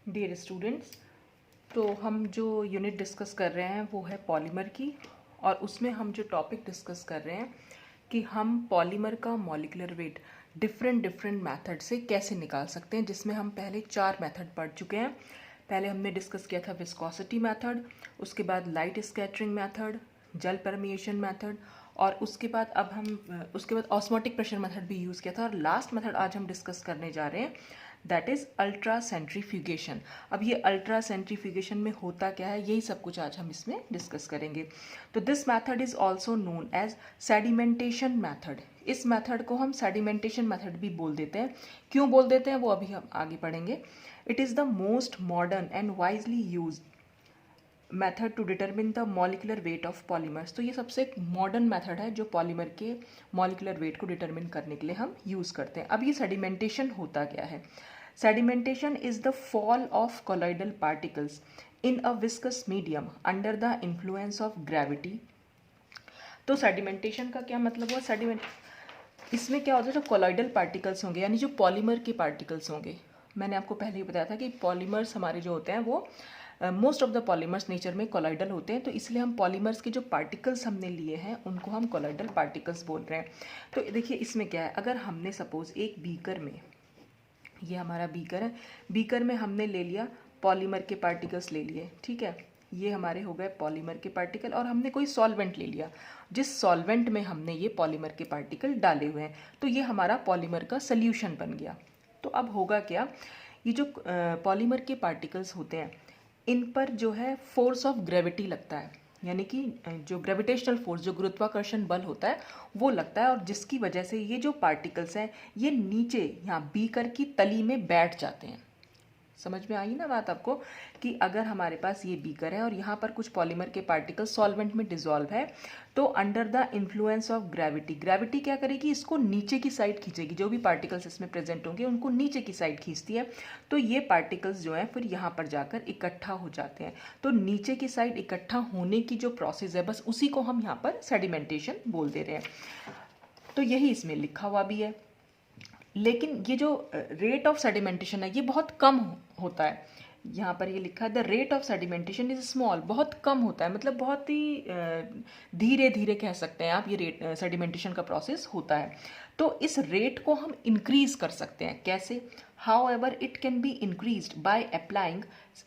Dear students, तो हम जो यूनिट डिस्कस कर रहे हैं वो है पॉलीमर की। और उसमें हम जो टॉपिक डिस्कस कर रहे हैं कि हम पॉलीमर का molecular weight different different method से कैसे निकाल सकते हैं, जिसमें हम पहले 4 मेथड पढ़ चुके हैं। पहले हमने डिस्कस किया था विस्कोसिटी मेथड, उसके बाद light scattering method, gel permeation method, और उसके बाद ऑस्मोटिक प्रेशर मेथड भी यूज़ किया था। और लास्ट मेथड आज हम डिस्कस करने जा रहे हैं, दैट इज़ अल्ट्रा सेंट्रीफ्यूगेशन। अब ये अल्ट्रा सेंट्रीफ्यूगेशन में होता क्या है, यही सब कुछ आज हम इसमें डिस्कस करेंगे। तो this method is also known as sedimentation method. इस मेथड को हम सेडिमेंटेशन मेथड भी बोल देते हैं। क्यों बोल देते हैं वो अभी हम आगे पढ़ेंगे। It is the most modern and widely use method to determine the molecular weight of polymers. तो ये सबसे एक मॉडर्न मेथड है जो पॉलीमर के मॉलिकुलर वेट को डिटरमिन करने के लिए हम यूज़ करते हैं। अब ये सेडिमेंटेशन होता क्या है? Sedimentation is the fall of colloidal particles in a viscous medium under the influence of gravity. तो सेडिमेंटेशन का क्या मतलब हुआ? इसमें क्या होता है, जो कोलॉइडल पार्टिकल्स होंगे यानी जो पॉलीमर के पार्टिकल्स होंगे। मैंने आपको पहले ही बताया था कि पॉलीमर्स हमारे जो होते हैं वो most of the polymers nature में कोलॉइडल होते हैं, तो इसलिए हम पॉलीमर्स के जो पार्टिकल्स हमने लिए हैं उनको हम कोलॉइडल पार्टिकल्स बोल रहे हैं। तो देखिए इसमें क्या है, अगर हमने सपोज एक बीकर में, ये हमारा बीकर है, बीकर में हमने ले लिया पॉलीमर के पार्टिकल्स ले लिए, ठीक है, ये हमारे हो गए पॉलीमर के पार्टिकल, और हमने कोई सॉल्वेंट ले लिया, जिस सॉल्वेंट में हमने ये पॉलीमर के पार्टिकल डाले हुए हैं, तो ये हमारा पॉलीमर का सल्यूशन बन गया। तो अब होगा क्या, ये जो पॉलीमर के पार्टिकल्स होते हैं इन पर जो है फोर्स ऑफ ग्रेविटी लगता है, यानी कि जो ग्रेविटेशनल फोर्स, जो गुरुत्वाकर्षण बल होता है वो लगता है, और जिसकी वजह से ये जो पार्टिकल्स हैं ये नीचे यहाँ बीकर की तली में बैठ जाते हैं। समझ में आई ना बात आपको, कि अगर हमारे पास ये बीकर है और यहाँ पर कुछ पॉलीमर के पार्टिकल सॉल्वेंट में डिसॉल्व है, तो under the influence of gravity, gravity क्या करेगी, इसको नीचे की साइड खींचेगी, जो भी पार्टिकल्स इसमें प्रेजेंट होंगे उनको नीचे की साइड खींचती है। तो ये पार्टिकल्स जो हैं फिर यहाँ पर जाकर इकट्ठा हो जाते हैं। तो नीचे की साइड इकट्ठा होने की जो प्रोसेस है, बस उसी को हम यहाँ पर सेडिमेंटेशन बोल दे रहे हैं। तो यही इसमें लिखा हुआ भी है। लेकिन ये जो रेट ऑफ सेडिमेंटेशन है ये बहुत कम होता है। यहाँ पर ये लिखा है the rate of sedimentation is small, बहुत कम होता है, मतलब बहुत ही धीरे धीरे कह सकते हैं आप, ये रेट सेडिमेंटेशन का प्रोसेस होता है। तो इस रेट को हम इंक्रीज कर सकते हैं, कैसे? How ever it can be increase by applying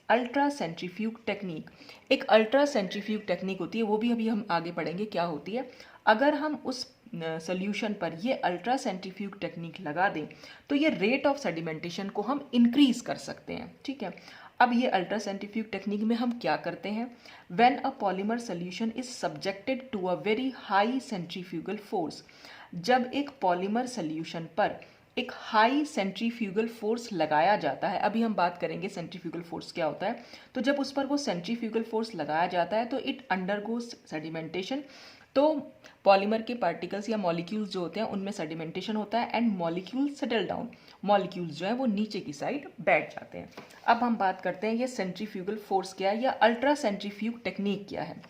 ultra centrifuge technique. एक अल्ट्रा सेंट्रीफ्यूग टेक्निक होती है, वो भी अभी हम आगे पढ़ेंगे क्या होती है। अगर हम उस सोल्यूशन पर ये अल्ट्रा सेंट्रीफ्यूग टेक्निक लगा दें तो ये रेट ऑफ सेडिमेंटेशन को हम इंक्रीज कर सकते हैं, ठीक है। अब ये अल्ट्रा सेंट्रीफ्यूग टेक्निक में हम क्या करते हैं, when a polymer solution is subjected to a very high centrifugal force. जब एक पॉलीमर सोल्यूशन पर एक हाई सेंट्रीफ्यूगल फोर्स लगाया जाता है, अभी हम बात करेंगे सेंट्रीफ्यूगल फोर्स क्या होता है। तो जब उस पर वो सेंट्रीफ्यूगल फोर्स लगाया जाता है तो इट अंडरगोज सेडिमेंटेशन। तो पॉलीमर के पार्टिकल्स या मॉलिक्यूल्स जो होते हैं उनमें सेडिमेंटेशन होता है and molecule settle down, molecules जो है वो नीचे की साइड बैठ जाते हैं। अब हम बात करते हैं ये सेंट्रीफ्यूगल फोर्स क्या है या अल्ट्रा सेंट्रीफ्यूग टेक्निक क्या है।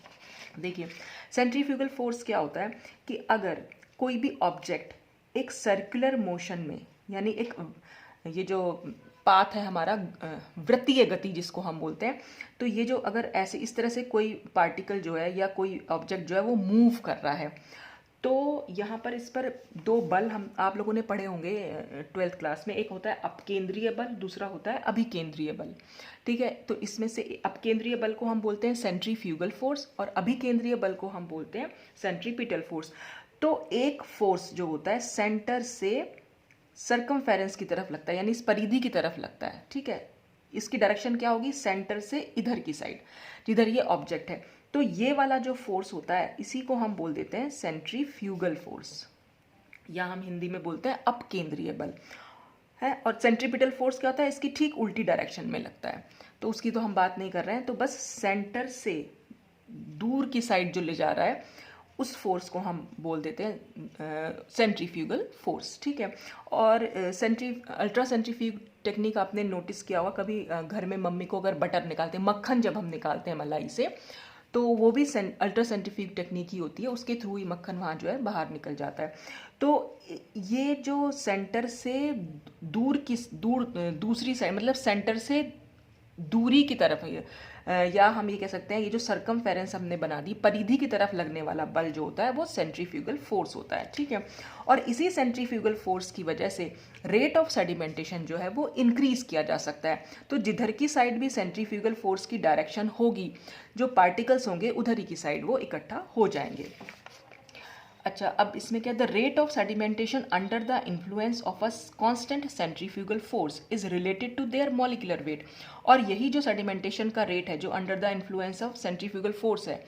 देखिए सेंट्रीफ्यूगल फोर्स क्या होता है कि अगर कोई भी ऑब्जेक्ट एक सर्कुलर मोशन में, यानी एक ये जो पाथ है हमारा वृत्तीय गति जिसको हम बोलते हैं, तो ये जो अगर ऐसे इस तरह से कोई पार्टिकल जो है या कोई ऑब्जेक्ट जो है वो मूव कर रहा है, तो यहाँ पर इस पर दो बल हम आप लोगों ने पढ़े होंगे 12th क्लास में। एक होता है अपकेंद्रीय बल, दूसरा होता है अभिकेंद्रीय बल, ठीक है। तो इसमें से अपकेंद्रीय बल को हम बोलते हैं सेंट्रीफ्यूगल फोर्स और अभिकेंद्रीय बल को हम बोलते हैं सेंट्रीपिटल फोर्स। तो एक फोर्स जो होता है सेंटर से सर्कमफेरेंस की तरफ लगता है, यानी इस परिधि की तरफ लगता है, ठीक है। इसकी डायरेक्शन क्या होगी, सेंटर से इधर की साइड जिधर ये ऑब्जेक्ट है। तो ये वाला जो फोर्स होता है इसी को हम बोल देते हैं सेंट्रीफ्यूगल फोर्स, या हम हिंदी में बोलते हैं अपकेंद्रीय बल है। और सेंट्रीपिटल फोर्स क्या होता है, इसकी ठीक उल्टी डायरेक्शन में लगता है, तो उसकी तो हम बात नहीं कर रहे हैं। तो बस सेंटर से दूर की साइड जो ले जा रहा है उस फोर्स को हम बोल देते हैं सेंट्रीफ्यूगल फोर्स, ठीक है। और अल्ट्रा सेंट्रीफ्यूग टेक्निक आपने नोटिस किया होगा कभी, घर में मम्मी को अगर बटर निकालते हैं, मक्खन जब हम निकालते हैं मलाई से, तो वो भी अल्ट्रा सेंट्रीफ्यूग टेक्निक ही होती है, उसके थ्रू ही मक्खन वहाँ जो है बाहर निकल जाता है। तो ये जो सेंटर से दूसरी साइड, मतलब सेंटर से दूरी की तरफ या हम ये कह सकते हैं ये जो सरकमफेरेंस हमने बना दी, परिधि की तरफ लगने वाला बल जो होता है वो सेंट्रीफ्यूगल फोर्स होता है, ठीक है। और इसी सेंट्रीफ्यूगल फोर्स की वजह से रेट ऑफ सेडिमेंटेशन जो है वो इंक्रीज किया जा सकता है। तो जिधर की साइड भी सेंट्रीफ्यूगल फोर्स की डायरेक्शन होगी, जो पार्टिकल्स होंगे उधर ही की साइड वो इकट्ठा हो जाएंगे। अच्छा, अब इसमें क्या, the rate of sedimentation under the influence of a constant centrifugal force is related to their molecular weight. और यही जो सेडिमेंटेशन का रेट है जो under the influence of centrifugal force है,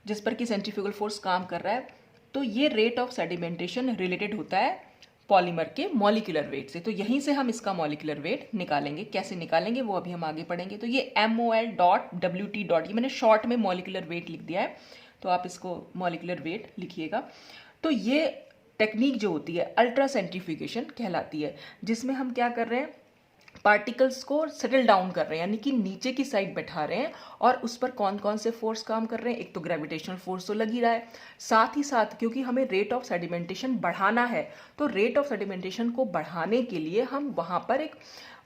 जिस पर कि सेंट्रीफ्यूगल फोर्स काम कर रहा है, तो ये रेट ऑफ सेडिमेंटेशन रिलेटेड होता है पॉलीमर के मॉलिक्यूलर वेट से। तो यहीं से हम इसका मॉलिक्यूलर वेट निकालेंगे। कैसे निकालेंगे वो अभी हम आगे पढ़ेंगे। तो ये MOL.WT. ये मैंने शॉर्ट में मॉलिक्यूलर वेट लिख दिया है, तो आप इसको मॉलिक्यूलर वेट लिखिएगा। तो ये टेक्निक जो होती है अल्ट्रा सेंट्रीफ्यूगेशन कहलाती है, जिसमें हम क्या कर रहे हैं, पार्टिकल्स को सेटल डाउन कर रहे हैं, यानी कि नीचे की साइड बैठा रहे हैं। और उस पर कौन कौन से फोर्स काम कर रहे हैं, एक तो ग्रेविटेशनल फोर्स तो लग ही रहा है, साथ ही साथ क्योंकि हमें रेट ऑफ सेडिमेंटेशन बढ़ाना है, तो रेट ऑफ सेडिमेंटेशन को बढ़ाने के लिए हम वहाँ पर एक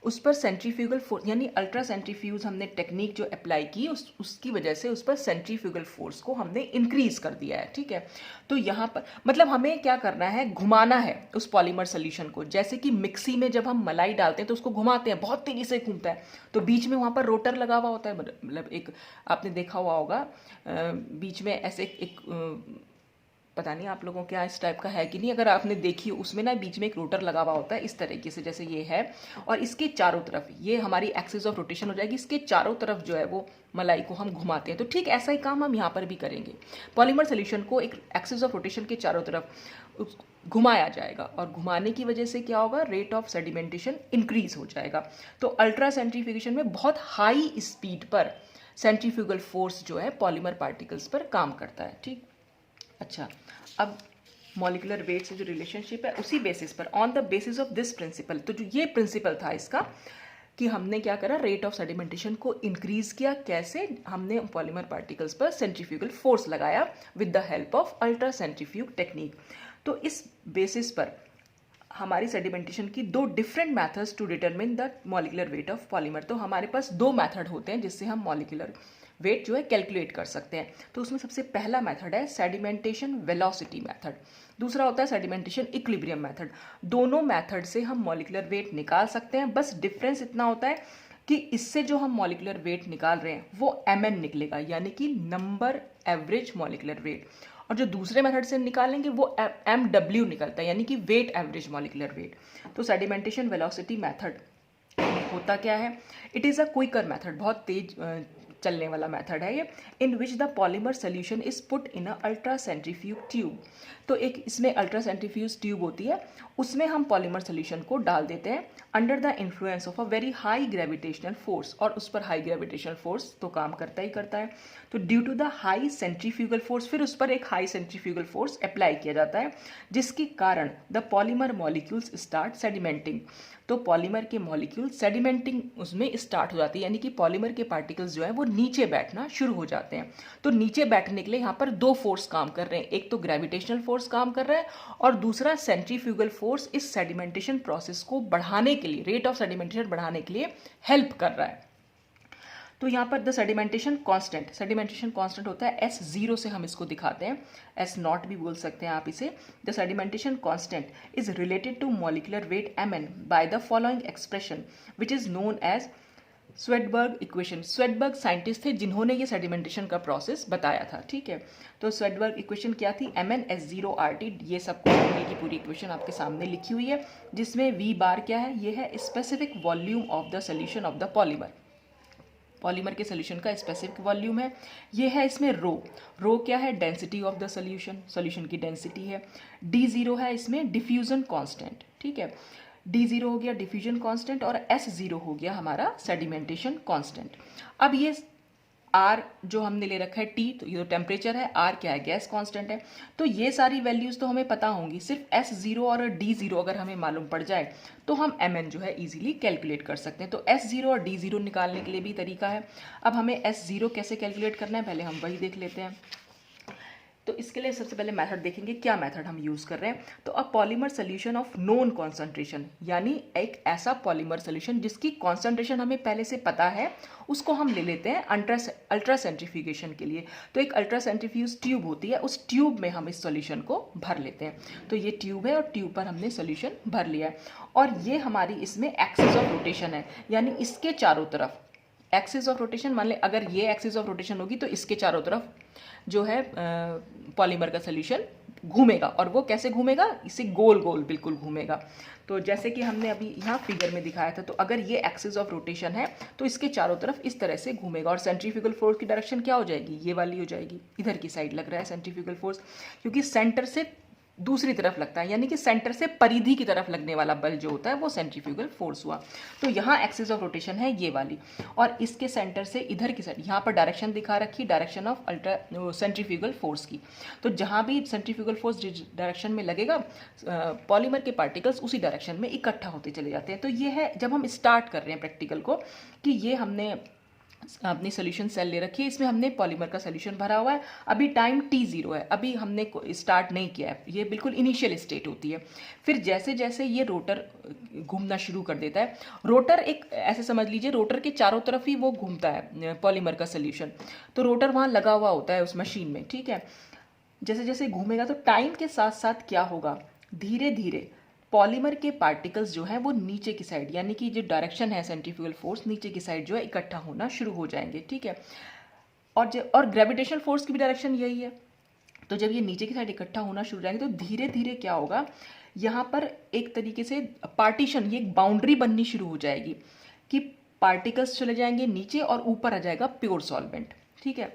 उस पर सेंट्रीफ्यूगल फोर्स यानी अल्ट्रा सेंट्रीफ्यूज हमने टेक्निक जो अप्लाई की, उसकी वजह से उस पर सेंट्रीफ्यूगल फोर्स को हमने इंक्रीज कर दिया है, ठीक है। तो यहाँ पर मतलब हमें क्या करना है, घुमाना है उस पॉलीमर सोल्यूशन को। जैसे कि मिक्सी में जब हम मलाई डालते हैं तो उसको घुमाते हैं, बहुत तेजी से घूमता है, तो बीच में वहाँ पर रोटर लगा हुआ होता है, मतलब एक आपने देखा हुआ होगा बीच में ऐसे एक पता नहीं आप लोगों के यहाँ इस टाइप का है कि नहीं, अगर आपने देखी उसमें ना बीच में एक रोटर लगा हुआ होता है इस तरीके से, जैसे ये है, और इसके चारों तरफ ये हमारी एक्सिस ऑफ रोटेशन हो जाएगी, इसके चारों तरफ जो है वो मलाई को हम घुमाते हैं। तो ठीक ऐसा ही काम हम यहाँ पर भी करेंगे, पॉलीमर सोल्यूशन को एक एक्सिस ऑफ रोटेशन के चारों तरफ घुमाया जाएगा, और घुमाने की वजह से क्या होगा, रेट ऑफ सेडिमेंटेशन इंक्रीज हो जाएगा। तो अल्ट्रा सेंट्रीफ्यूगेशन में बहुत हाई स्पीड पर सेंट्रीफ्यूगल फोर्स जो है पॉलीमर पार्टिकल्स पर काम करता है, ठीक। अच्छा, अब मॉलिक्यूलर वेट से जो रिलेशनशिप है उसी बेसिस पर, on the basis of this principle, तो जो ये प्रिंसिपल था इसका कि हमने क्या करा, रेट ऑफ सेडिमेंटेशन को इंक्रीज किया। कैसे, हमने पॉलीमर पार्टिकल्स पर सेंट्रीफ्यूगल फोर्स लगाया with the help of ultra centrifuge technique. तो इस बेसिस पर हमारी सेडिमेंटेशन की दो different methods to determine the molecular weight of polymer. तो हमारे पास दो मेथड होते हैं जिससे हम मॉलिक्यूलर वेट जो है कैलकुलेट कर सकते हैं। तो उसमें सबसे पहला मेथड है सेडिमेंटेशन वेलोसिटी मेथड, दूसरा होता है सेडिमेंटेशन इक्विलिब्रियम मेथड। दोनों मेथड से हम मॉलिक्यूलर वेट निकाल सकते हैं, बस डिफरेंस इतना होता है कि इससे जो हम मॉलिक्यूलर वेट निकाल रहे हैं वो mn निकलेगा, यानी कि नंबर एवरेज मॉलिक्यूलर वेट, और जो दूसरे मेथड से निकालेंगे वो MW निकलता है, यानी कि वेट एवरेज मॉलिक्यूलर वेट। तो सेडिमेंटेशन वेलोसिटी मेथड होता क्या है, it is a quicker method, बहुत तेज चलने वाला मेथड है ये, in which the polymer solution is put in a ultra centrifuge tube. तो एक इसमें अल्ट्रा सेंट्रीफ्यूज ट्यूब होती है, उसमें हम पॉलीमर सोल्यूशन को डाल देते हैं under the influence of a very high gravitational force, और उस पर हाई ग्रेविटेशनल फोर्स तो काम करता ही करता है। तो due to the high centrifugal force, फिर उस पर एक हाई सेंट्रीफ्यूगल फोर्स अप्लाई किया जाता है, जिसके कारण द पॉलीमर मॉलिक्यूल्स स्टार्ट सेडिमेंटिंग। तो पॉलीमर के मॉलिक्यूल सेडिमेंटिंग उसमें स्टार्ट हो जाती है, यानी कि पॉलीमर के पार्टिकल्स जो है वो नीचे बैठना शुरू हो जाते हैं। तो नीचे बैठने के लिए यहाँ पर दो फोर्स काम कर रहे हैं, एक तो ग्रेविटेशनल फोर्स काम कर रहा है, और दूसरा सेंट्रीफ्यूगल फोर्स इस सेडिमेंटेशन प्रोसेस को बढ़ाने के लिए, रेट ऑफ सेडिमेंटेशन बढ़ाने के लिए हेल्प कर रहा है। तो यहाँ पर द सेडिमेंटेशन कांस्टेंट होता है S0 से हम इसको दिखाते हैं, S0 भी बोल सकते हैं आप इसे। The sedimentation constant is related to molecular weight Mn by the following expression which is known as Svedberg equation. Svedberg scientist थे जिन्होंने ये सेडिमेंटेशन का प्रोसेस बताया था, ठीक है। तो स्वेडबर्ग इक्वेशन क्या थी, Mn S0 RT, ये सबको की पूरी इक्वेशन आपके सामने लिखी हुई है, जिसमें V बार क्या है, ये है specific volume of the solution of the polymer. Polymer के सोल्यूशन का स्पेसिफिक वॉल्यूम है, ये है इसमें रो क्या है, डेंसिटी ऑफ द सोल्यूशन की डेंसिटी है। D0 है इसमें डिफ्यूजन कांस्टेंट, ठीक है, D0 हो गया डिफ्यूजन कांस्टेंट, और S0 हो गया हमारा सेडिमेंटेशन कांस्टेंट। अब ये R जो हमने ले रखा है T, तो ये टेम्परेचर है, R क्या है, गैस कांस्टेंट है। तो ये सारी वैल्यूज तो हमें पता होंगी, सिर्फ S0 और D0 अगर हमें मालूम पड़ जाए तो हम Mn जो है इजीली कैलकुलेट कर सकते हैं। तो S0 और D0 निकालने के लिए भी तरीका है। अब हमें S0 कैसे कैलकुलेट करना है, पहले हम वही देख लेते हैं। तो इसके लिए सबसे पहले मेथड देखेंगे, क्या मेथड हम यूज़ कर रहे हैं। तो अ polymer solution of known concentration, यानी एक ऐसा पॉलीमर सोल्यूशन जिसकी कॉन्सेंट्रेशन हमें पहले से पता है, उसको हम ले लेते हैं अल्ट्रा सेंट्रीफ्यूगेशन के लिए। तो एक अल्ट्रा सेंट्रीफ्यूज ट्यूब होती है, उस ट्यूब में हम इस सॉल्यूशन को भर लेते हैं। तो ये ट्यूब है और ट्यूब पर हमने सॉल्यूशन भर लिया है, और ये हमारी इसमें एक्सिस ऑफ रोटेशन है, यानी इसके चारों तरफ एक्सिस ऑफ रोटेशन, मान ले अगर ये एक्सिस ऑफ रोटेशन होगी तो इसके चारों तरफ जो है पॉलीमर का सॉल्यूशन घूमेगा। और वो कैसे घूमेगा, इसे गोल गोल बिल्कुल घूमेगा। तो जैसे कि हमने अभी यहाँ फिगर में दिखाया था, तो अगर ये एक्सिस ऑफ रोटेशन है तो इसके चारों तरफ इस तरह से घूमेगा। और सेंट्रीफ्यूगल फोर्स की डायरेक्शन क्या हो जाएगी, ये वाली हो जाएगी, इधर की साइड लग रहा है सेंट्रीफ्यूगल फोर्स, क्योंकि सेंटर से दूसरी तरफ लगता है, यानी कि सेंटर से परिधि की तरफ लगने वाला बल जो होता है वो सेंट्रीफ्यूगल फोर्स हुआ। तो यहाँ एक्सिस ऑफ रोटेशन है ये वाली, और इसके सेंटर से इधर की साइड यहाँ पर डायरेक्शन दिखा रखी, direction of ultra centrifugal force की। तो जहाँ भी सेंट्रीफ्यूगल फोर्स डायरेक्शन में लगेगा, पॉलीमर के पार्टिकल्स उसी डायरेक्शन में इकट्ठा होते चले जाते हैं। तो ये है जब हम स्टार्ट कर रहे हैं प्रैक्टिकल को, कि ये हमने अपनी सोल्यूशन सेल ले रखी है, इसमें हमने पॉलीमर का सोल्यूशन भरा हुआ है। अभी टाइम t0 है, अभी हमने स्टार्ट नहीं किया है, ये बिल्कुल इनिशियल स्टेट होती है। फिर जैसे जैसे ये रोटर घूमना शुरू कर देता है, रोटर एक ऐसे समझ लीजिए रोटर के चारों तरफ ही वो घूमता है पॉलीमर का सोल्यूशन, तो रोटर वहाँ लगा हुआ होता है उस मशीन में, ठीक है। जैसे जैसे घूमेगा तो टाइम के साथ साथ क्या होगा, धीरे धीरे पॉलीमर के पार्टिकल्स जो हैं वो नीचे की साइड, यानी कि जो डायरेक्शन है सेंट्रीफ्यूगल फोर्स, नीचे की साइड जो है इकट्ठा होना शुरू हो जाएंगे, ठीक है। और ग्रेविटेशनल फोर्स की भी डायरेक्शन यही है। तो जब ये नीचे की साइड इकट्ठा होना शुरू हो जाएंगे तो धीरे धीरे क्या होगा, यहाँ पर एक तरीके से पार्टीशन, ये एक बाउंड्री बननी शुरू हो जाएगी कि पार्टिकल्स चले जाएंगे नीचे और ऊपर आ जाएगा प्योर सॉल्वेंट, ठीक है।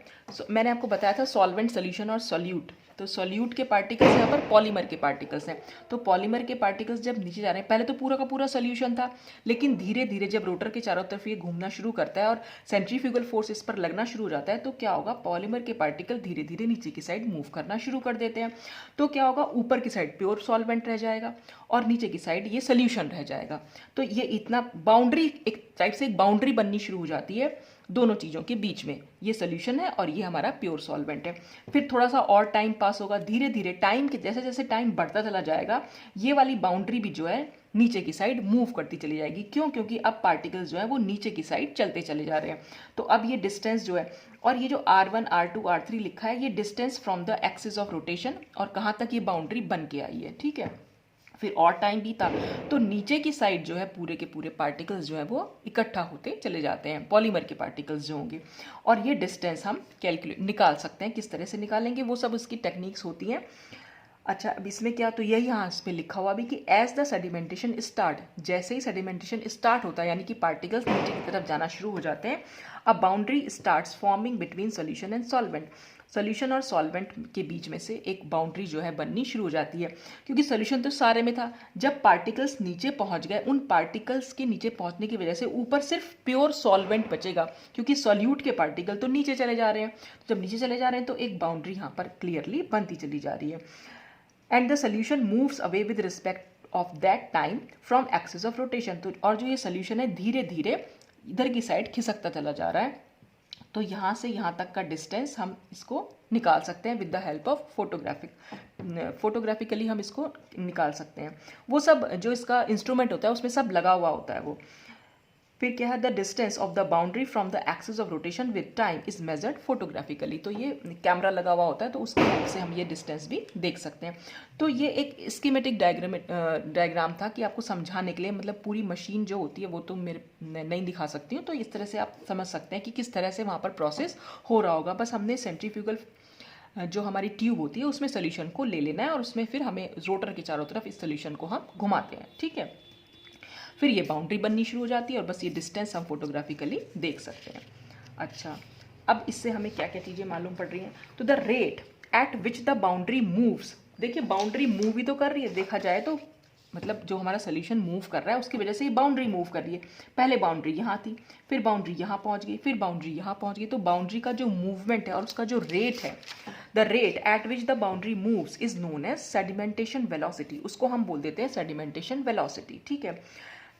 मैंने आपको बताया था सॉल्वेंट, सोल्यूशन और सॉल्यूट। तो सॉल्यूट के पार्टिकल्स यहाँ पर पॉलीमर के पार्टिकल्स हैं। तो पॉलीमर के पार्टिकल्स जब नीचे जा रहे हैं, पहले तो पूरा का पूरा सॉल्यूशन था, लेकिन धीरे धीरे जब रोटर के चारों तरफ ये घूमना शुरू करता है और सेंट्रीफ्यूगल फोर्स इस पर लगना शुरू हो जाता है, तो क्या होगा, पॉलीमर के पार्टिकल धीरे धीरे नीचे की साइड मूव करना शुरू कर देते हैं। तो क्या होगा, ऊपर की साइड प्योर सॉल्वेंट रह जाएगा और नीचे की साइड ये सोल्यूशन रह जाएगा। तो ये इतना बाउंड्री, एक टाइप से एक बाउंड्री बननी शुरू हो जाती है दोनों चीज़ों के बीच में, ये सोल्यूशन है और ये हमारा प्योर सॉल्वेंट है। फिर थोड़ा सा और टाइम पास होगा, धीरे धीरे टाइम के जैसे जैसे टाइम बढ़ता चला जाएगा, ये वाली बाउंड्री भी जो है नीचे की साइड मूव करती चली जाएगी। क्यों, क्योंकि अब पार्टिकल्स जो है वो नीचे की साइड चलते चले जा रहे हैं। तो अब ये डिस्टेंस जो है, और ये जो R1 R2 R3 लिखा है, ये distance from the axis of rotation, और कहाँ तक ये बाउंड्री बन के आई है, ठीक है। फिर और टाइम बीता तो नीचे की साइड जो है पूरे के पूरे पार्टिकल्स जो है वो इकट्ठा होते चले जाते हैं, पॉलीमर के पार्टिकल्स जो होंगे। और ये डिस्टेंस हम कैलकुलेट निकाल सकते हैं, किस तरह से निकालेंगे वो सब उसकी टेक्निक्स होती हैं। अच्छा, अब इसमें क्या, तो यही यहाँ इस पर लिखा हुआ भी कि एज द सेडिमेंटेशन स्टार्ट, जैसे ही सेडिमेंटेशन स्टार्ट होता है, यानी कि पार्टिकल्स नीचे की तरफ जाना शुरू हो जाते हैं, अब boundary starts forming between solution and solvent, solution और सॉल्वेंट के बीच में से एक बाउंड्री जो है बननी शुरू हो जाती है। क्योंकि सोल्यूशन तो सारे में था, जब पार्टिकल्स नीचे पहुंच गए, उन पार्टिकल्स के नीचे पहुंचने की वजह से ऊपर सिर्फ प्योर सॉल्वेंट बचेगा, क्योंकि सॉल्यूट के पार्टिकल तो नीचे चले जा रहे हैं। तो जब नीचे चले जा रहे हैं तो एक बाउंड्री यहाँ पर क्लियरली बनती चली जा रही है। And the solution moves away with respect of that time from axis of rotation. तो और जो ये सोल्यूशन है धीरे धीरे इधर की साइड खिसकता चला जा रहा है। तो यहाँ से यहाँ तक का डिस्टेंस हम इसको निकाल सकते हैं विद द हेल्प ऑफ फोटोग्राफिकली हम इसको निकाल सकते हैं। वो सब जो इसका इंस्ट्रूमेंट होता है उसमें सब लगा हुआ होता है वो। फिर क्या है, the distance of the boundary from the axis of rotation with time is measured photographically. तो ये कैमरा लगा हुआ होता है, तो उसकी हेल्प से हम ये डिस्टेंस भी देख सकते हैं। तो ये एक स्कीमेटिक डायग्राम था कि आपको समझाने के लिए, मतलब पूरी मशीन जो होती है वो तो मेरे नहीं दिखा सकती हूँ, तो इस तरह से आप समझ सकते हैं कि किस तरह से वहाँ पर प्रोसेस हो रहा होगा। बस हमने सेंट्रीफ्यूगल जो हमारी ट्यूब होती है उसमें सोल्यूशन को ले लेना है, और उसमें फिर हमें रोटर के चारों तरफ इस सोल्यूशन को हम घुमाते हैं, ठीक है। फिर ये बाउंड्री बननी शुरू हो जाती है और बस ये डिस्टेंस हम फोटोग्राफिकली देख सकते हैं। अच्छा, अब इससे हमें क्या क्या चीज़ें मालूम पड़ रही हैं, तो the rate at which the boundary moves, देखिए बाउंड्री मूव ही तो कर रही है, देखा जाए तो मतलब जो हमारा सोल्यूशन मूव कर रहा है उसकी वजह से ये बाउंड्री मूव कर रही है। पहले बाउंड्री यहाँ थी, फिर बाउंड्री यहाँ पहुँच गई, फिर बाउंड्री यहाँ पहुँच गई। तो बाउंड्री का जो मूवमेंट है और उसका जो रेट है, the rate at which the boundary moves is known as sedimentation velocity, उसको हम बोल देते हैं सेडिमेंटेशन वेलोसिटी, ठीक है।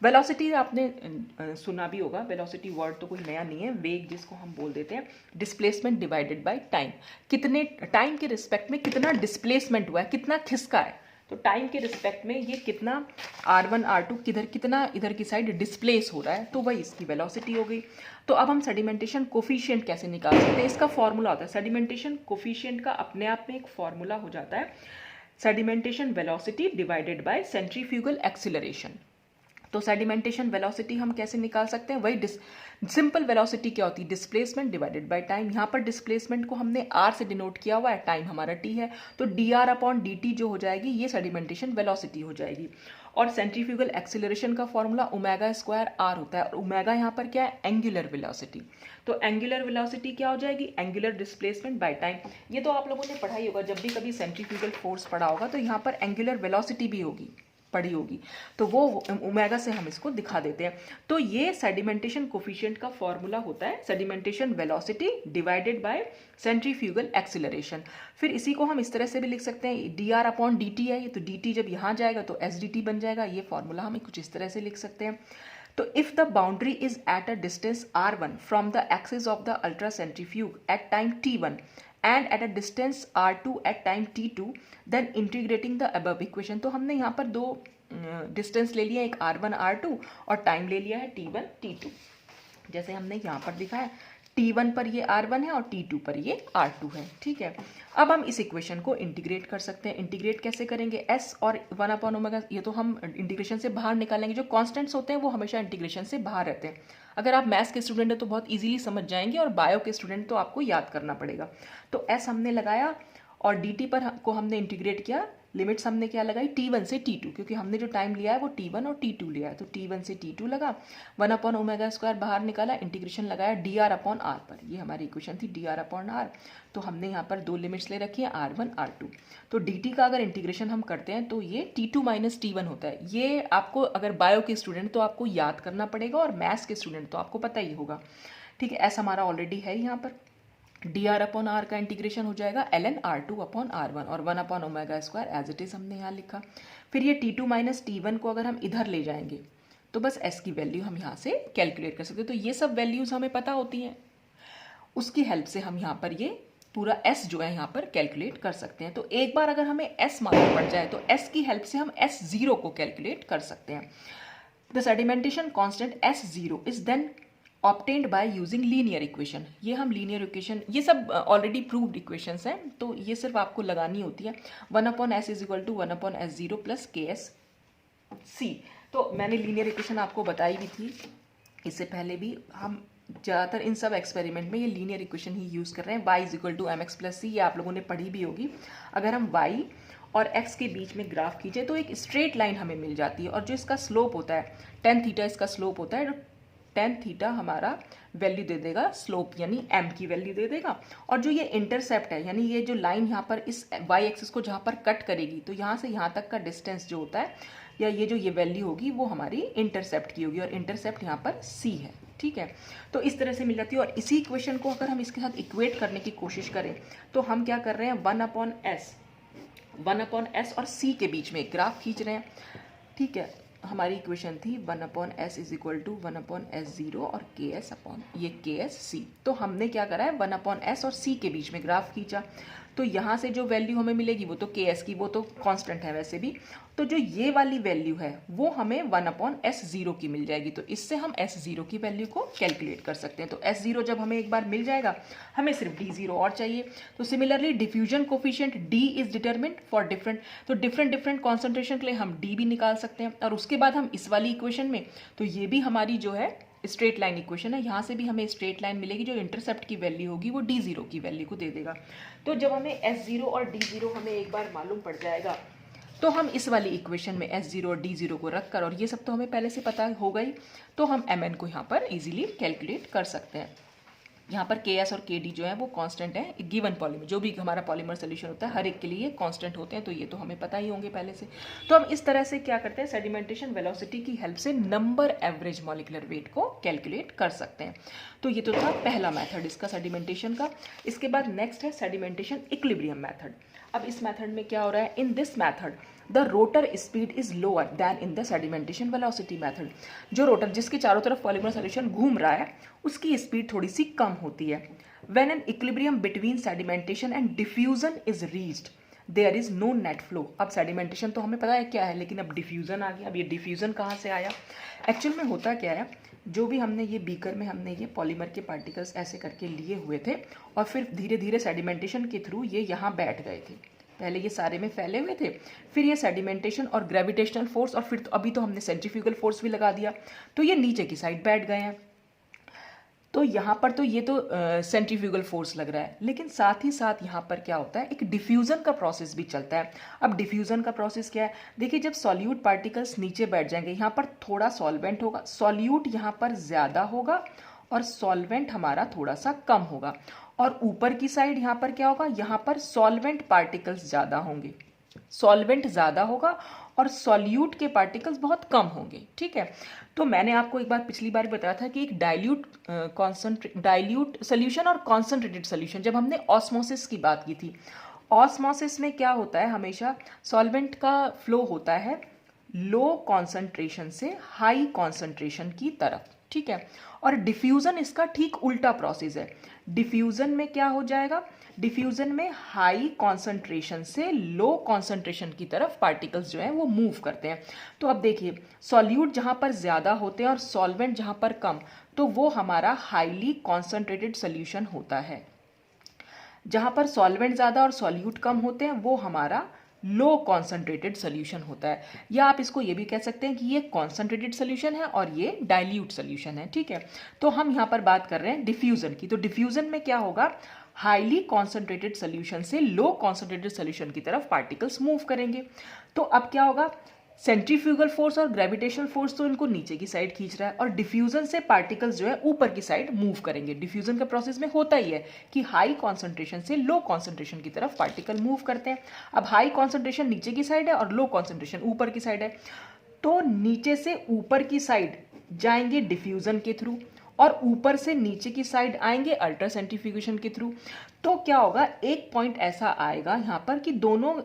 वेलोसिटी आपने सुना भी होगा, वेलोसिटी वर्ड तो कोई नया नहीं है, वेग जिसको हम बोल देते हैं, डिस्प्लेसमेंट डिवाइडेड बाय टाइम, कितने टाइम के रिस्पेक्ट में कितना डिस्प्लेसमेंट हुआ है, कितना खिसका है, तो टाइम के रिस्पेक्ट में ये कितना r1 r2 किधर कितना इधर की साइड डिस्प्लेस हो रहा है, तो वही इसकी वेलोसिटी हो गई। तो अब हम सेडिमेंटेशन कोफिशिएंट कैसे निकाल सकते हैं, इसका फॉर्मूला होता है, सेडिमेंटेशन कोफिशिएंट का अपने आप में एक फॉर्मूला हो जाता है, sedimentation velocity divided by centrifugal acceleration. तो सेडिमेंटेशन वेलोसिटी हम कैसे निकाल सकते हैं, वही सिंपल वेलोसिटी क्या होती है, डिस्प्लेसमेंट डिवाइडेड बाय टाइम। यहाँ पर डिस्प्लेसमेंट को हमने r से डिनोट किया हुआ है, टाइम हमारा t है, तो dr अपॉन dt जो हो जाएगी ये सेडिमेंटेशन वेलोसिटी हो जाएगी। और सेंट्रीफ्यूगल एक्सीलरेशन का फॉर्मूला ओमेगा स्क्वायर r होता है, और ओमेगा यहाँ पर क्या है, एंगुलर वेलोसिटी। तो एंगुलर वेलोसिटी क्या हो जाएगी, एंगुलर डिस्प्लेसमेंट बाय टाइम। ये तो आप लोगों ने पढ़ा ही होगा, जब भी कभी सेंट्रीफ्यूगल फोर्स पढ़ा होगा तो यहाँ पर एंगुलर वेलोसिटी भी होगी, पड़ी होगी, तो वो ओमेगा से हम इसको दिखा देते हैं। तो ये सेडिमेंटेशन कोफिशिएंट का फॉर्मूला होता है, sedimentation velocity divided by centrifugal acceleration. फिर इसी को हम इस तरह से भी लिख सकते हैं, dr अपॉन dt है ये, तो dt जब यहाँ जाएगा तो sdt बन जाएगा, ये फॉर्मूला हम कुछ इस तरह से लिख सकते हैं। तो if the boundary is at a distance r1 from the axis of the ultra centrifuge at time t1 and at a distance r2 at time t2 then integrating the above equation। तो हमने यहाँ पर दो distance ले लिया, एक r1 r2 और time ले लिया है t1 t2, जैसे हमने यहाँ पर दिखाया, t1 पर ये r1 है और t2 पर ये r2 है, ठीक है। अब हम इस इक्वेशन को इंटीग्रेट कर सकते हैं। इंटीग्रेट कैसे करेंगे, s और 1 अपॉन ओमेगा, ये तो हम इंटीग्रेशन से बाहर निकालेंगे, जो कॉन्स्टेंट्स होते हैं वो हमेशा इंटीग्रेशन से बाहर रहते हैं। अगर आप मैथ्स के स्टूडेंट हैं तो बहुत इजीली समझ जाएंगे, और बायो के स्टूडेंट तो आपको याद करना पड़ेगा। तो s हमने लगाया और dt पर को हमने इंटीग्रेट किया, लिमिट्स हमने क्या लगाई, t1 से t2, क्योंकि हमने जो टाइम लिया है वो t1 और t2 लिया है, तो t1 से t2 लगा, 1 अपॉन ओमेगा स्क्वायर बाहर निकाला, इंटीग्रेशन लगाया dr अपॉन r पर, ये हमारी इक्वेशन थी dr अपॉन r। तो हमने यहाँ पर दो लिमिट्स ले रखी है r1 r2। तो dt का अगर इंटीग्रेशन हम करते हैं तो ये t2 माइनस t1 होता है। ये आपको अगर बायो के स्टूडेंट तो आपको याद करना पड़ेगा, और मैथ्स के स्टूडेंट तो आपको पता ही होगा, ठीक है। s हमारा ऑलरेडी है यहाँ पर, dr अपॉन r का इंटीग्रेशन हो जाएगा ln r2 अपॉन r1, और 1 upon omega square as it is हमने यहाँ लिखा। फिर ये t2 माइनस t1 को अगर हम इधर ले जाएंगे तो बस s की वैल्यू हम यहाँ से कैलकुलेट कर सकते हैं। तो ये सब वैल्यूज हमें पता होती हैं, उसकी हेल्प से हम यहाँ पर ये पूरा s जो है यहाँ पर कैलकुलेट कर सकते हैं। तो एक बार अगर हमें s मालूम पड़ जाए तो s की हेल्प से हम s0 को कैलकुलेट कर सकते हैं। The sedimentation constant s0 is then obtained by using linear equation. ये हम लीनियर इक्वेशन, ये सब ऑलरेडी प्रूव्ड इक्वेशंस हैं, तो ये सिर्फ आपको लगानी होती है। 1 upon S is equal to 1 upon s0 plus ks c। तो मैंने लीनियर इक्वेशन आपको बताई भी थी इससे पहले भी, हम ज़्यादातर इन सब एक्सपेरिमेंट में ये लीनियर इक्वेशन ही यूज़ कर रहे हैं। y is equal to mx plus c, ये आप लोगों ने पढ़ी भी होगी। अगर हम y और x के बीच में ग्राफ खींचे तो एक स्ट्रेट लाइन हमें मिल जाती है, और जो इसका स्लोप होता है tan थीटा, इसका स्लोप होता है, tan थीटा हमारा वैल्यू दे देगा स्लोप, यानी m की वैल्यू दे देगा। और जो ये इंटरसेप्ट है, यानी ये जो लाइन यहाँ पर इस y एक्सिस को जहाँ पर कट करेगी, तो यहाँ से यहाँ तक का डिस्टेंस जो होता है, या ये जो ये वैल्यू होगी वो हमारी इंटरसेप्ट की होगी, और इंटरसेप्ट यहाँ पर c है, ठीक है। तो इस तरह से मिल जाती है। और इसी इक्वेशन को अगर हम इसके साथ इक्वेट करने की कोशिश करें तो हम क्या कर रहे हैं, 1 अपॉन एस और c के बीच में एक ग्राफ खींच रहे हैं, ठीक है। हमारी इक्वेशन थी 1 upon S is equal to 1 upon s0 और ks अपॉन ये ks c। तो हमने क्या करा है, 1 अपॉन s और c के बीच में ग्राफ खींचा, तो यहाँ से जो वैल्यू हमें मिलेगी वो तो ks की, वो तो कांस्टेंट है वैसे भी, तो जो ये वाली वैल्यू है वो हमें 1 अपॉन s0 की मिल जाएगी। तो इससे हम s0 की वैल्यू को कैलकुलेट कर सकते हैं। तो s0 जब हमें एक बार मिल जाएगा, हमें सिर्फ d0 और चाहिए। तो similarly diffusion coefficient d is determined for different, तो डिफरेंट कॉन्सेंट्रेशन के लिए हम d भी निकाल सकते हैं। और उसके बाद हम इस वाली इक्वेशन में, तो ये भी हमारी जो है स्ट्रेट लाइन इक्वेशन है, यहाँ से भी हमें स्ट्रेट लाइन मिलेगी, जो इंटरसेप्ट की वैल्यू होगी वो d0 की वैल्यू को दे देगा। तो जब हमें s0 और d0 हमें एक बार मालूम पड़ जाएगा, तो हम इस वाली इक्वेशन में s0 और d0 को रख कर, और ये सब तो हमें पहले से पता हो गई, तो हम mn को यहाँ पर इजीली कैलकुलेट कर सकते हैं। यहाँ पर ks और kd जो है वो कांस्टेंट है गिवन पॉलीमर, जो भी हमारा पॉलीमर सोल्यूशन होता है हर एक के लिए कांस्टेंट होते हैं, तो ये तो हमें पता ही होंगे पहले से। तो हम इस तरह से क्या करते हैं, सेडिमेंटेशन वेलोसिटी की हेल्प से नंबर एवरेज मॉलिक्यूलर वेट को कैलकुलेट कर सकते हैं। तो ये तो था पहला मेथड इसका सेडिमेंटेशन का। इसके बाद नेक्स्ट है सेडिमेंटेशन इक्विलिब्रियम मेथड। अब इस मेथड में क्या हो रहा है, in this method the rotor speed is lower than in the sedimentation velocity method. जो रोटर जिसके चारों तरफ पॉलीमर सॉल्यूशन घूम रहा है उसकी स्पीड थोड़ी सी कम होती है। When an equilibrium between sedimentation and diffusion is reached there is no net flow. अब सेडिमेंटेशन तो हमें पता है क्या है, लेकिन अब डिफ्यूजन आ गया। अब ये डिफ्यूजन कहाँ से आया? एक्चुअल में होता क्या है, जो भी हमने ये बीकर में हमने ये पॉलीमर के पार्टिकल्स ऐसे करके लिए हुए थे और फिर धीरे धीरे सेडिमेंटेशन के थ्रू ये यहाँ बैठ गए थे। पहले ये सारे में फैले हुए थे, फिर ये सेडिमेंटेशन और ग्रेविटेशनल फोर्स और फिर तो अभी तो हमने सेंट्रीफ्यूगल फोर्स भी लगा दिया, तो ये नीचे की साइड बैठ गए हैं। तो यहाँ पर तो ये तो सेंट्रीफ्यूगल फोर्स लग रहा है, लेकिन साथ ही साथ यहाँ पर क्या होता है, एक डिफ्यूजन का प्रोसेस भी चलता है। अब डिफ्यूजन का प्रोसेस क्या है? देखिए, जब सॉल्यूट पार्टिकल्स नीचे बैठ जाएंगे, यहाँ पर थोड़ा सॉल्वेंट होगा, सॉल्यूट यहाँ पर ज़्यादा होगा और सॉल्वेंट हमारा थोड़ा सा कम होगा, और ऊपर की साइड यहाँ पर क्या होगा, यहाँ पर सॉल्वेंट पार्टिकल्स ज़्यादा होंगे, सॉल्वेंट ज़्यादा होगा और सॉल्यूट के पार्टिकल्स बहुत कम होंगे। ठीक है, तो मैंने आपको एक बार पिछली बार बताया था कि एक डाइल्यूट सोल्यूशन और कॉन्सेंट्रेटेड सोल्यूशन, जब हमने ऑस्मोसिस की बात की थी, ऑस्मोसिस में क्या होता है, हमेशा सॉल्वेंट का फ्लो होता है लो कॉन्सेंट्रेशन से हाई कॉन्सेंट्रेशन की तरफ। ठीक है, और डिफ्यूजन इसका ठीक उल्टा प्रोसेस है। डिफ्यूजन में क्या हो जाएगा, डिफ्यूजन में हाई कॉन्सेंट्रेशन से लो कॉन्सेंट्रेशन की तरफ पार्टिकल्स जो हैं वो मूव करते हैं। तो अब देखिए, सॉल्यूट जहाँ पर ज़्यादा होते हैं और सॉल्वेंट जहाँ पर कम, तो वो हमारा हाईली कॉन्सेंट्रेटेड सोल्यूशन होता है। जहाँ पर सॉल्वेंट ज़्यादा और सॉल्यूट कम होते हैं वो हमारा लो कॉन्सेंट्रेटेड सोल्यूशन होता है। या आप इसको ये भी कह सकते हैं कि ये कॉन्सेंट्रेटेड सोल्यूशन है और ये डाइल्यूट सोल्यूशन है। ठीक है, तो हम यहाँ पर बात कर रहे हैं डिफ्यूजन की। तो डिफ्यूजन में क्या होगा, हाईली कॉन्सेंट्रेटेड सोल्यूशन से लो कॉन्सेंट्रेटेड सोल्यूशन की तरफ पार्टिकल्स मूव करेंगे। तो अब क्या होगा, सेंट्रीफ्यूगल फोर्स और ग्रेविटेशनल फोर्स तो इनको नीचे की साइड खींच रहा है, और डिफ्यूजन से पार्टिकल्स जो है ऊपर की साइड मूव करेंगे। डिफ्यूजन के प्रोसेस में होता ही है कि हाई कॉन्सेंट्रेशन से लो कॉन्सेंट्रेशन की तरफ पार्टिकल मूव करते हैं। अब हाई कॉन्सेंट्रेशन नीचे की साइड है और लो कॉन्सेंट्रेशन ऊपर की साइड है, तो नीचे से ऊपर की साइड जाएंगे डिफ्यूजन के थ्रू और ऊपर से नीचे की साइड आएंगे अल्ट्रा सेंट्रीफ्यूगेशन के थ्रू। तो क्या होगा, एक पॉइंट ऐसा आएगा यहाँ पर कि दोनों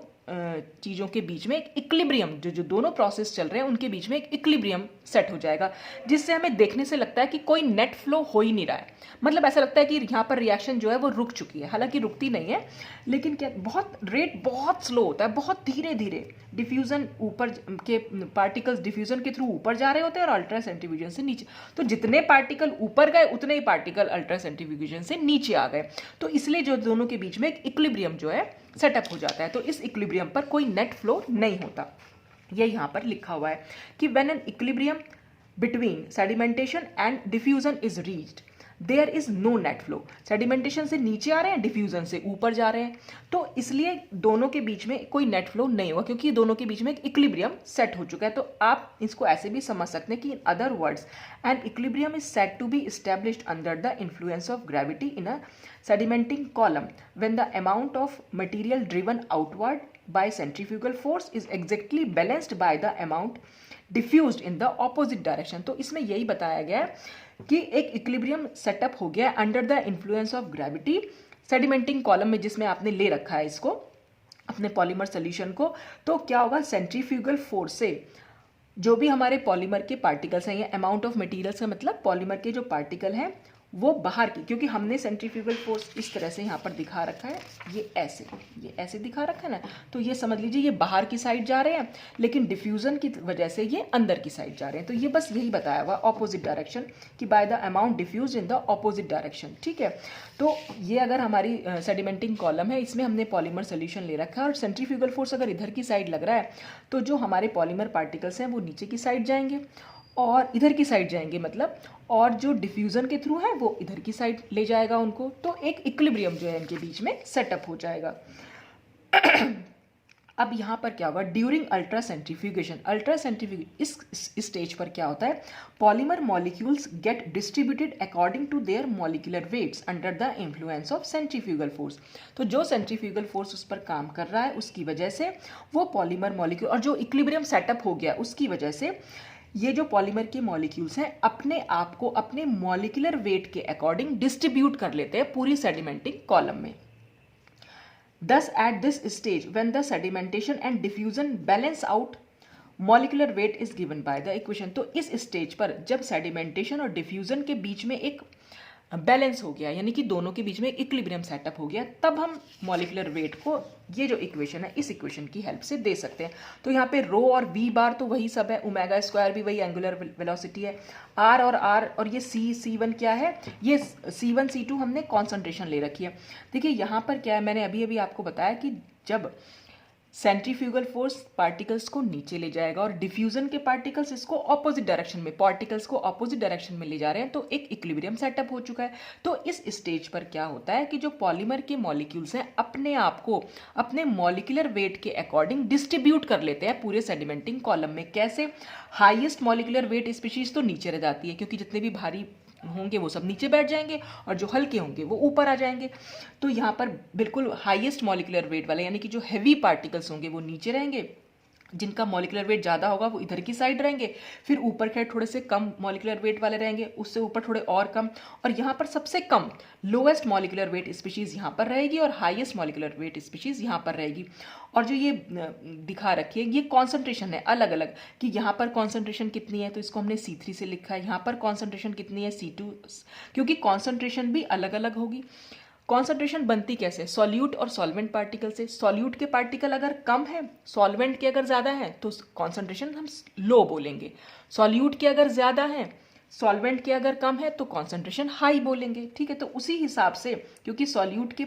चीज़ों के बीच में एक इक्विलिब्रियम, जो दोनों प्रोसेस चल रहे हैं उनके बीच में एक इक्विलिब्रियम सेट हो जाएगा, जिससे हमें देखने से लगता है कि कोई नेट फ्लो हो ही नहीं रहा है। मतलब ऐसा लगता है कि यहाँ पर रिएक्शन जो है वो रुक चुकी है, हालांकि रुकती नहीं है, लेकिन क्या रेट बहुत स्लो होता है, बहुत धीरे धीरे डिफ्यूजन ऊपर के पार्टिकल्स डिफ्यूजन के थ्रू ऊपर जा रहे होते हैं और अल्ट्रा सेंट्रीफ्यूगन से नीचे। तो जितने पार्टिकल ऊपर गए उतने ही पार्टिकल अल्ट्रा सेंट्रीफ्यूगन से नीचे आ गए, तो इसलिए जो दोनों के बीच में एक इक्विलिब्रियम जो है सेटअप हो जाता है। तो इस इक्विलिब्रियम पर कोई नेट फ्लो नहीं होता। ये यहाँ पर लिखा हुआ है कि when an equilibrium between sedimentation and diffusion is reached there is no net flow. Sedimentation से नीचे आ रहे हैं, डिफ्यूजन से ऊपर जा रहे हैं, तो इसलिए दोनों के बीच में कोई नेट फ्लो नहीं होगा, क्योंकि दोनों के बीच में एक इक्विलिब्रियम सेट हो चुका है। तो आप इसको ऐसे भी समझ सकते हैं कि in other words an equilibrium is said to be established under the influence of gravity in a sedimenting column when the amount of material driven outward by centrifugal force is exactly balanced by the amount diffused in the opposite direction। तो इसमें यही बताया गया है कि एक equilibrium setup हो गया under the influence of gravity sedimenting column में, जिसमें आपने ले रखा है इसको अपने पॉलीमर सोल्यूशन को। तो क्या होगा, सेंट्रीफ्यूगल फोर्स से जो भी हमारे पॉलीमर के पार्टिकल्स हैं, या अमाउंट ऑफ मटेरियल्स का मतलब पॉलीमर के जो पार्टिकल हैं वो बाहर की, क्योंकि हमने सेंट्रीफ्यूगल फोर्स इस तरह से यहाँ पर दिखा रखा है, ये ऐसे दिखा रखा है ना, तो ये समझ लीजिए ये बाहर की साइड जा रहे हैं, लेकिन डिफ्यूजन की वजह से ये अंदर की साइड जा रहे हैं। तो ये बस यही बताया हुआ ऑपोजिट डायरेक्शन कि by the amount diffuse in the opposite direction. ठीक है, तो ये अगर हमारी सेडिमेंटिंग कॉलम है, इसमें हमने पॉलीमर सोल्यूशन ले रखा है और सेंट्रीफ्यूगल फोर्स अगर इधर की साइड लग रहा है तो जो हमारे पॉलीमर पार्टिकल्स हैं वो नीचे की साइड जाएंगे और इधर की साइड जाएंगे, मतलब, और जो डिफ्यूजन के थ्रू है वो इधर की साइड ले जाएगा उनको। तो एक इक्विलिब्रियम जो है इनके बीच में सेटअप हो जाएगा। अब यहाँ पर क्या होगा, ड्यूरिंग अल्ट्रा सेंट्रीफ्यूगेशन इस स्टेज पर क्या होता है, polymer molecules get distributed according to their molecular weights under the influence of centrifugal force. तो जो सेंट्रीफ्यूगल फोर्स उस पर काम कर रहा है उसकी वजह से वो पॉलीमर मॉलिक्यूल, और जो इक्विलिब्रियम सेटअप हो गया उसकी वजह से ये जो पॉलीमर के मॉलिक्यूल्स हैं अपने आप को अपने मॉलिक्यूलर वेट के अकॉर्डिंग डिस्ट्रीब्यूट कर लेते हैं पूरी सेडिमेंटिंग कॉलम में। Thus at this stage when the sedimentation and diffusion balance out, molecular weight is given by the equation. तो इस स्टेज पर जब सेडिमेंटेशन और डिफ्यूजन के बीच में एक बैलेंस हो गया, यानी कि दोनों के बीच में एक इक्विलिब्रियम सेटअप हो गया, तब हम मॉलिकुलर वेट को ये जो इक्वेशन है इस इक्वेशन की हेल्प से दे सकते हैं। तो यहाँ पे रो और वी बार तो वही सब है, ओमेगा स्क्वायर भी वही एंगुलर वेलोसिटी है, आर और ये C1 क्या है, ये C1 C2 हमने कॉन्सेंट्रेशन ले रखी है। देखिए यहाँ पर क्या है, मैंने अभी अभी आपको बताया कि जब सेंट्रीफ्यूगल फोर्स पार्टिकल्स को नीचे ले जाएगा और डिफ्यूजन के पार्टिकल्स इसको ऑपोजिट डायरेक्शन में, पार्टिकल्स को ऑपोजिट डायरेक्शन में ले जा रहे हैं, तो एक इक्विलिब्रियम सेटअप हो चुका है। तो इस स्टेज पर क्या होता है कि जो पॉलीमर के मॉलिक्यूल्स हैं अपने आप को अपने मॉलिकुलर वेट के अकॉर्डिंग डिस्ट्रीब्यूट कर लेते हैं पूरे सेडिमेंटिंग कॉलम में। कैसे? हाईएस्ट मॉलिकुलर वेट स्पीशीज तो नीचे रह जाती है, क्योंकि जितने भी भारी होंगे वो सब नीचे बैठ जाएंगे और जो हल्के होंगे वो ऊपर आ जाएंगे। तो यहाँ पर बिल्कुल हाईएस्ट मॉलिकुलर वेट वाले, यानी कि जो हैवी पार्टिकल्स होंगे वो नीचे रहेंगे, जिनका मॉलिकुलर वेट ज़्यादा होगा वो इधर की साइड रहेंगे, फिर ऊपर के थोड़े से कम मॉलिकुलर वेट वाले रहेंगे, उससे ऊपर थोड़े और कम, और यहाँ पर सबसे कम लोएस्ट मॉलिकुलर वेट स्पीशीज़ यहाँ पर रहेगी और हाईएस्ट मॉलिकुलर वेट स्पीशीज़ यहाँ पर रहेगी। और जो ये दिखा रखी है ये कॉन्सेंट्रेशन है अलग अलग, कि यहाँ पर कॉन्सेंट्रेशन कितनी है तो इसको हमने C3 से लिखा है, यहाँ पर कॉन्सेंट्रेशन कितनी है C2, क्योंकि कॉन्सेंट्रेशन भी अलग अलग होगी। कॉन्सेंट्रेशन बनती कैसे? सॉल्यूट और सॉल्वेंट पार्टिकल से। सॉल्यूट के पार्टिकल अगर कम है, सॉल्वेंट के अगर ज़्यादा है तो कॉन्सेंट्रेशन हम लो बोलेंगे। सॉल्यूट के अगर ज़्यादा है, सॉल्वेंट के अगर कम है तो कॉन्सेंट्रेशन हाई बोलेंगे। ठीक है, तो उसी हिसाब से, क्योंकि सॉल्यूट के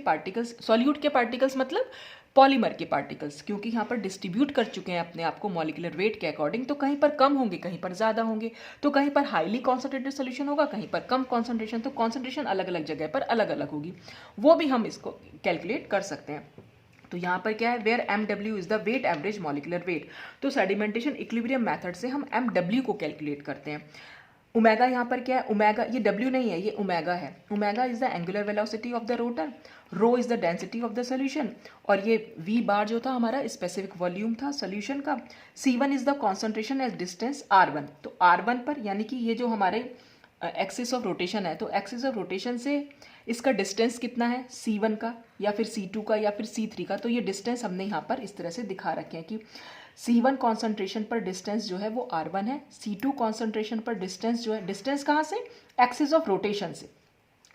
पार्टिकल्स मतलब पॉलीमर के पार्टिकल्स, क्योंकि यहाँ पर डिस्ट्रीब्यूट कर चुके हैं अपने आप को मॉलिकुलर वेट के अकॉर्डिंग, तो कहीं पर कम होंगे कहीं पर ज़्यादा होंगे, तो कहीं पर हाईली कॉन्सेंट्रेटेड सोल्यूशन होगा, कहीं पर कम कॉन्सेंट्रेशन, तो कॉन्सेंट्रेशन अलग अलग जगह पर अलग अलग होगी, वो भी हम इसको कैलकुलेट कर सकते हैं। तो यहाँ पर क्या है, where MW is the weight average molecular weight. तो सेडिमेंटेशन इक्विलिब्रियम मेथड से हम MW को कैलकुलेट करते हैं। ओमेगा यहाँ पर क्या है, ओमेगा ये W नहीं है, ये ओमेगा है। Omega is the angular velocity of the rotor, rho is the density of the solution, और ये V बार जो था हमारा स्पेसिफिक वॉल्यूम था सोल्यूशन का। C1 is the concentration as distance R1। तो R1 पर, यानी कि ये जो हमारे एक्सिस ऑफ रोटेशन है, तो एक्सिस ऑफ रोटेशन से इसका डिस्टेंस कितना है C1 का या फिर C2 का या फिर C3 का, तो ये डिस्टेंस हमने यहाँ पर इस तरह से दिखा रखे हैं कि C1 कॉन्सेंट्रेशन पर डिस्टेंस जो है वो R1 है, C2 कॉन्सेंट्रेशन पर डिस्टेंस जो है, डिस्टेंस कहाँ से, एक्सिस ऑफ रोटेशन से,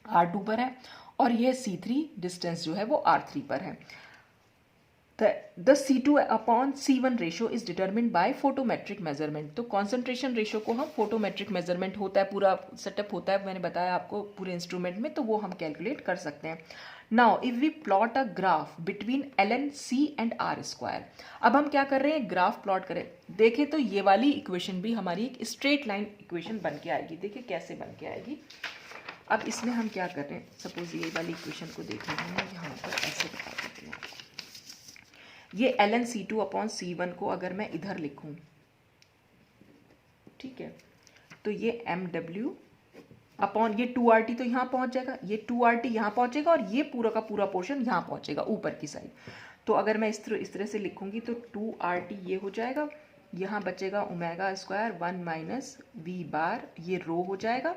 R2 पर है, और ये C3 डिस्टेंस जो है वो R3 पर है। The C2 upon C1 ratio is determined by photometric measurement. तो कॉन्सेंट्रेशन रेशो को हम फोटोमेट्रिक मेजरमेंट होता है, पूरा सेटअप होता है, मैंने बताया आपको पूरे इंस्ट्रूमेंट में, तो वो हम कैलकुलेट कर सकते हैं। Now if we plot a graph between ln C and R square. अब हम क्या कर रहे हैं, ग्राफ प्लॉट करें। देखें तो ये वाली इक्वेशन भी हमारी एक स्ट्रेट लाइन इक्वेशन बन के आएगी। देखिए कैसे बन के आएगी। अब इसमें हम क्या कर रहे हैं, सपोज ये वाली इक्वेशन को देख रहे हैं, यहाँ पर ऐसे बता देते हैं। ये ln C2 अपॉन C1 को अगर मैं इधर लिखूं, ठीक है, तो ये MW अपॉन ये 2RT तो यहाँ पहुँच जाएगा, ये 2RT यहाँ पहुँचेगा, और ये पूरा का पूरा पोर्शन यहाँ पहुँचेगा ऊपर की साइड। तो अगर मैं इस तरह से लिखूंगी तो 2RT ये हो जाएगा, यहाँ बचेगा ओमेगा स्क्वायर 1 माइनस V बार, ये रो हो जाएगा,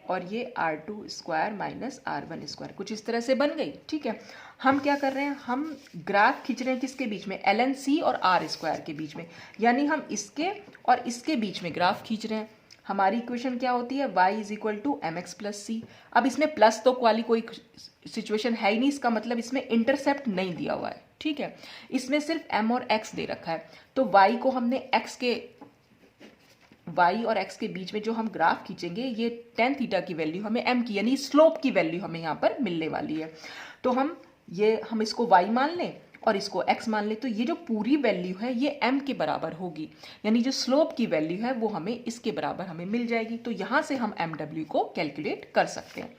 और ये R2 square minus R1 square, कुछ इस तरह से बन गई। ठीक है, हम क्या कर रहे हैं, हम ग्राफ खींच रहे हैं किसके बीच में, ln C और R स्क्वायर के बीच में, यानी हम इसके और इसके बीच में ग्राफ खींच रहे हैं। हमारी इक्वेशन क्या होती है, y is equal to mx plus c। अब इसमें प्लस तो वाली कोई सिचुएशन है ही नहीं, इसका मतलब इसमें इंटरसेप्ट नहीं दिया हुआ है। ठीक है, इसमें सिर्फ m और x दे रखा है, तो y को हमने y और x के बीच में जो हम ग्राफ खींचेंगे, ये tan थीटा की वैल्यू हमें m की, यानी स्लोप की वैल्यू हमें यहाँ पर मिलने वाली है। तो हम इसको y मान लें और इसको x मान लें, तो ये जो पूरी वैल्यू है ये m के बराबर होगी, यानी जो स्लोप की वैल्यू है वो हमें इसके बराबर हमें मिल जाएगी। तो यहाँ से हम MW को कैलकुलेट कर सकते हैं,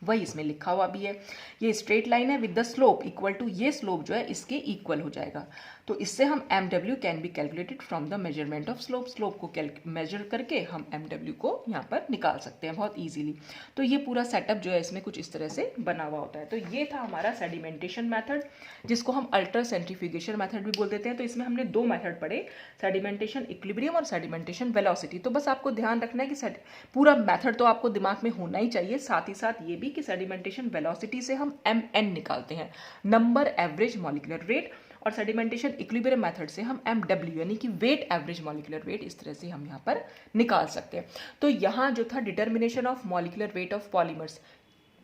वही इसमें लिखा हुआ भी है। ये स्ट्रेट लाइन है with the slope equal to, ये स्लोप जो है इसके इक्वल हो जाएगा। तो इससे हम MW can be calculated from the measurement of slope. Slope को मेजर करके हम MW को यहाँ पर निकाल सकते हैं बहुत इजीली। तो ये पूरा सेटअप जो है इसमें कुछ इस तरह से बना हुआ होता है। तो ये था हमारा सेडिमेंटेशन मेथड, जिसको हम अल्ट्रा सेंट्रीफ्यूगेशन मेथड भी बोल देते हैं। तो इसमें हमने दो मेथड पढ़े, सेडिमेंटेशन इक्विलिब्रियम और सेडिमेंटेशन वेलोसिटी। तो बस आपको ध्यान रखना है कि पूरा मेथड तो आपको दिमाग में होना ही चाहिए, साथ ही साथ ये भी कि सेडिमेंटेशन वेलोसिटी से हम mn निकालते हैं, नंबर एवरेज मॉलिक्यूलर वेट, और सेडिमेंटेशन इक्विलिब्रियम मेथड से हम mw यानी कि वेट एवरेज मॉलिक्यूलर वेट इस तरह से हम यहाँ पर निकाल सकते हैं। तो यहाँ जो था determination of molecular weight of polymers,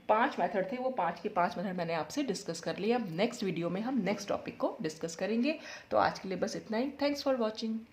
5 method थे, वो 5 के 5 मेथड मैंने आपसे डिस्कस कर लिया। अब नेक्स्ट वीडियो में हम नेक्स्ट टॉपिक को डिस्कस करेंगे। तो आज के लिए बस इतना ही। Thanks for watching.